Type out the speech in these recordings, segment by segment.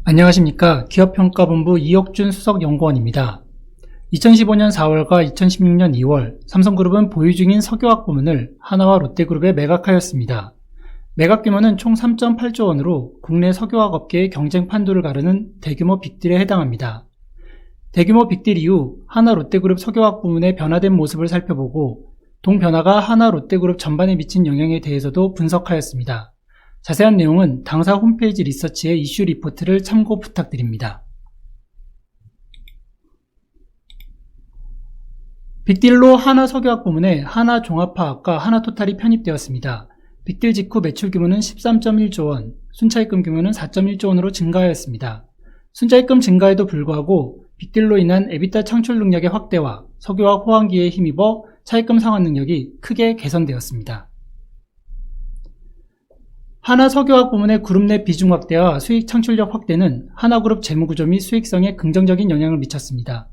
안녕하십니까. 기업평가본부 이혁준 수석연구원입니다. 2015년 4월과 2016년 2월 삼성그룹은 보유 중인 석유화학 부문을 하나와 롯데그룹에 매각하였습니다. 매각 규모는 총 3.8조 원으로 국내 석유화학 업계의 경쟁 판도를 가르는 대규모 빅딜에 해당합니다. 대규모 빅딜 이후 하나 롯데그룹 석유화학 부문의 변화된 모습을 살펴보고 동변화가 하나 롯데그룹 전반에 미친 영향에 대해서도 분석하였습니다. 자세한 내용은 당사 홈페이지 리서치의 이슈 리포트를 참고 부탁드립니다. 빅딜로 하나 석유화학 부문에 하나 종합화학과 하나 토탈이 편입되었습니다. 빅딜 직후 매출 규모는 13.1조 원, 순차입금 규모는 4.1조 원으로 증가하였습니다. 순차입금 증가에도 불구하고 빅딜로 인한 에비타 창출 능력의 확대와 석유화학 호황기에 힘입어 차입금 상환 능력이 크게 개선되었습니다. 하나 석유화학 부문의 그룹 내 비중 확대와 수익 창출력 확대는 하나그룹 재무구조 및 수익성에 긍정적인 영향을 미쳤습니다.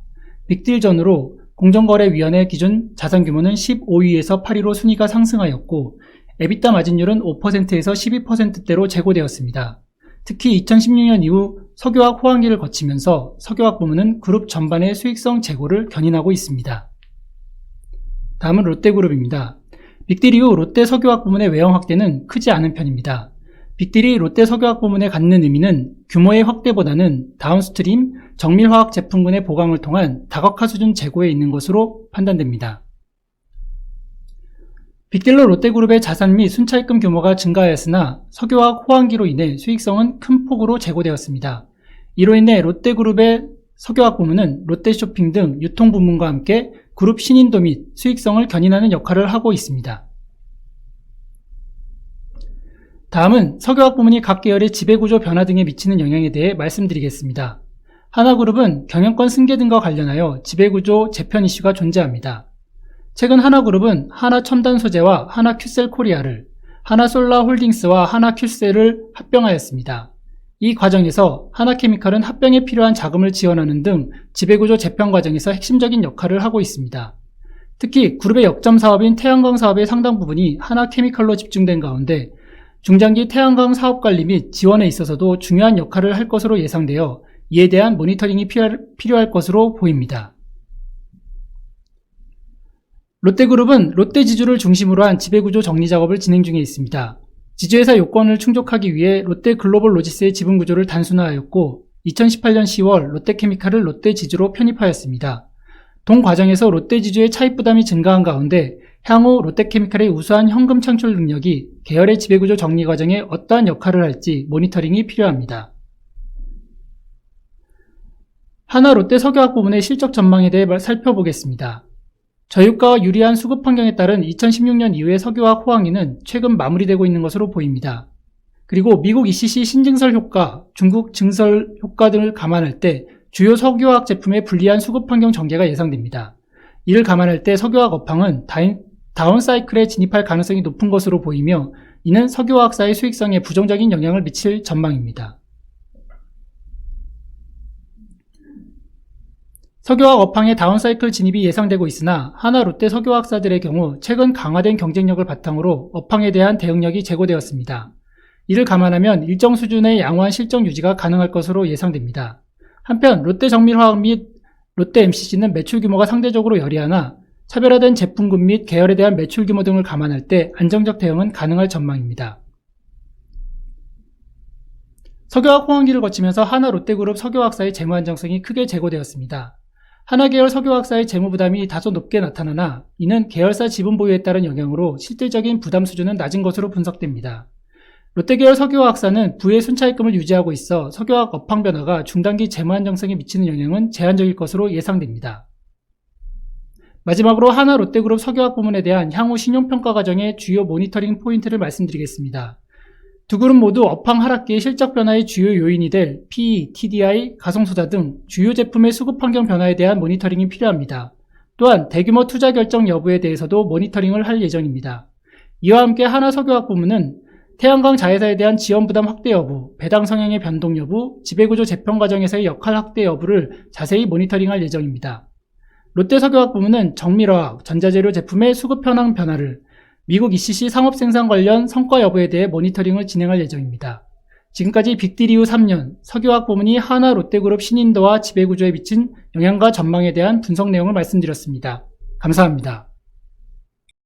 빅딜 전후로 공정거래위원회 기준 자산 규모는 15위에서 8위로 순위가 상승하였고 에비타 마진율은 5%에서 12%대로 제고되었습니다. 특히 2016년 이후 석유화학 호황기를 거치면서 석유화학 부문은 그룹 전반의 수익성 제고를 견인하고 있습니다. 다음은 롯데그룹입니다. 빅딜 이후 롯데 석유화학 부문의 외형 확대는 크지 않은 편입니다. 빅딜이 롯데 석유화학 부문에 갖는 의미는 규모의 확대보다는 다운스트림 정밀화학 제품군의 보강을 통한 다각화 수준 제고에 있는 것으로 판단됩니다. 빅딜로 롯데그룹의 자산 및 순차입금 규모가 증가하였으나 석유화학 호황기로 인해 수익성은 큰 폭으로 제고되었습니다. 이로 인해 롯데그룹의 석유화학 부문은 롯데쇼핑 등 유통부문과 함께 그룹 신인도 및 수익성을 견인하는 역할을 하고 있습니다. 다음은 석유화학 부문이 각 계열의 지배구조 변화 등에 미치는 영향에 대해 말씀드리겠습니다. 하나그룹은 경영권 승계 등과 관련하여 지배구조 재편 이슈가 존재합니다. 최근 하나그룹은 하나첨단소재와 하나큐셀코리아를, 하나솔라홀딩스와 하나큐셀을 합병하였습니다. 이 과정에서 하나케미칼은 합병에 필요한 자금을 지원하는 등 지배구조 재편 과정에서 핵심적인 역할을 하고 있습니다. 특히 그룹의 역점 사업인 태양광 사업의 상당 부분이 하나케미칼로 집중된 가운데 중장기 태양광 사업 관리 및 지원에 있어서도 중요한 역할을 할 것으로 예상되어 이에 대한 모니터링이 필요할 것으로 보입니다. 롯데그룹은 롯데지주를 중심으로 한 지배구조 정리 작업을 진행 중에 있습니다. 지주회사 요건을 충족하기 위해 롯데글로벌로지스의 지분구조를 단순화하였고 2018년 10월 롯데케미칼을 롯데지주로 편입하였습니다. 동 과정에서 롯데지주의 차입 부담이 증가한 가운데 향후 롯데케미칼의 우수한 현금 창출 능력이 계열의 지배구조 정리 과정에 어떠한 역할을 할지 모니터링이 필요합니다. 하나 롯데 석유화학 부문의 실적 전망에 대해 살펴보겠습니다. 저유가와 유리한 수급 환경에 따른 2016년 이후의 석유화학 호황기는 최근 마무리되고 있는 것으로 보입니다. 그리고 미국 ECC 신증설 효과, 중국 증설 효과 등을 감안할 때 주요 석유화학 제품의 불리한 수급 환경 전개가 예상됩니다. 이를 감안할 때 석유화학 업황은 다운사이클에 진입할 가능성이 높은 것으로 보이며 이는 석유화학사의 수익성에 부정적인 영향을 미칠 전망입니다. 석유화학 업황의 다운사이클 진입이 예상되고 있으나 하나 롯데 석유화학사들의 경우 최근 강화된 경쟁력을 바탕으로 업황에 대한 대응력이 제고되었습니다. 이를 감안하면 일정 수준의 양호한 실적 유지가 가능할 것으로 예상됩니다. 한편 롯데 정밀화학 및 롯데 MCC는 매출 규모가 상대적으로 여리하나 차별화된 제품군 및 계열에 대한 매출 규모 등을 감안할 때 안정적 대응은 가능할 전망입니다. 석유화학 호황기를 거치면서 하나 롯데그룹 석유화학사의 재무 안정성이 크게 제고되었습니다. 하나 계열 석유화학사의 재무 부담이 다소 높게 나타나나 이는 계열사 지분 보유에 따른 영향으로 실질적인 부담 수준은 낮은 것으로 분석됩니다. 롯데 계열 석유화학사는 부의 순차입금을 유지하고 있어 석유화학 업황 변화가 중단기 재무 안정성에 미치는 영향은 제한적일 것으로 예상됩니다. 마지막으로 하나 롯데그룹 석유화학 부문에 대한 향후 신용평가 과정의 주요 모니터링 포인트를 말씀드리겠습니다. 두 그룹 모두 업황 하락기의 실적 변화의 주요 요인이 될 PE, TDI, 가성소자 등 주요 제품의 수급 환경 변화에 대한 모니터링이 필요합니다. 또한 대규모 투자 결정 여부에 대해서도 모니터링을 할 예정입니다. 이와 함께 하나 석유화학 부문은 태양광 자회사에 대한 지원 부담 확대 여부, 배당 성향의 변동 여부, 지배구조 재편 과정에서의 역할 확대 여부를 자세히 모니터링할 예정입니다. 롯데 석유화학 부문은 정밀화학, 전자재료 제품의 수급 현황 변화를, 미국 ECC 상업생산 관련 성과 여부에 대해 모니터링을 진행할 예정입니다. 지금까지 빅딜 이후 3년 석유화학 부문이 하나 롯데그룹 신인도와 지배구조에 미친 영향과 전망에 대한 분석 내용을 말씀드렸습니다. 감사합니다.